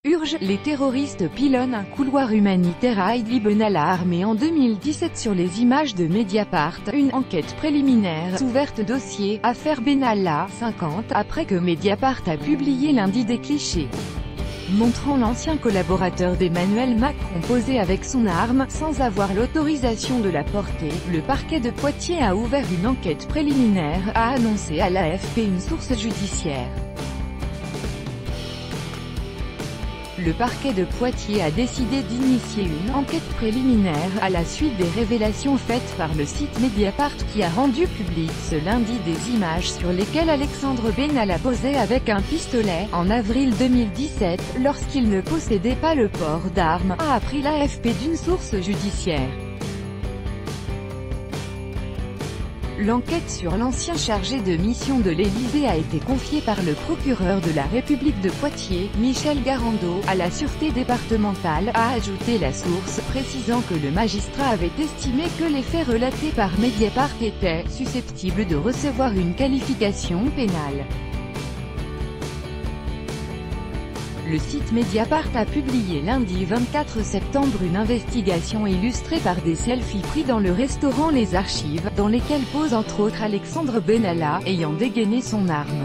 Urge, les terroristes pilonnent un couloir humanitaire à Idlib. Benalla armé en 2017. Sur les images de Mediapart, une enquête préliminaire ouverte. Dossier affaire Benalla, 50, après que Mediapart a publié lundi des clichés montrant l'ancien collaborateur d'Emmanuel Macron posé avec son arme, sans avoir l'autorisation de la porter. Le parquet de Poitiers a ouvert une enquête préliminaire, a annoncé à l'AFP une source judiciaire. Le parquet de Poitiers a décidé d'initier une enquête préliminaire, à la suite des révélations faites par le site Mediapart qui a rendu public ce lundi des images sur lesquelles Alexandre Benalla posait avec un pistolet, en avril 2017, lorsqu'il ne possédait pas le port d'armes, a appris l'AFP d'une source judiciaire. L'enquête sur l'ancien chargé de mission de l'Élysée a été confiée par le procureur de la République de Poitiers, Michel Garando, à la sûreté départementale, a ajouté la source, précisant que le magistrat avait estimé que les faits relatés par Mediapart étaient susceptibles de recevoir une qualification pénale. Le site Mediapart a publié lundi 24 septembre une investigation illustrée par des selfies pris dans le restaurant Les Archives, dans lesquels pose entre autres Alexandre Benalla, ayant dégainé son arme.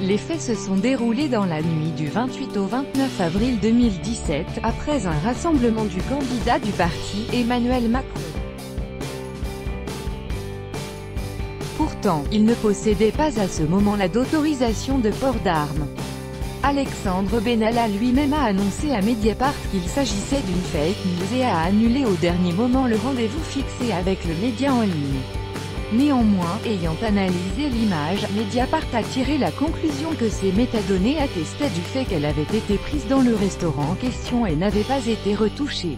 Les faits se sont déroulés dans la nuit du 28 au 29 avril 2017, après un rassemblement du candidat du parti, Emmanuel Macron. Pourtant, il ne possédait pas à ce moment-là d'autorisation de port d'armes. Alexandre Benalla lui-même a annoncé à Mediapart qu'il s'agissait d'une fake news et a annulé au dernier moment le rendez-vous fixé avec le média en ligne. Néanmoins, ayant analysé l'image, Mediapart a tiré la conclusion que ces métadonnées attestaient du fait qu'elle avait été prise dans le restaurant en question et n'avait pas été retouchée.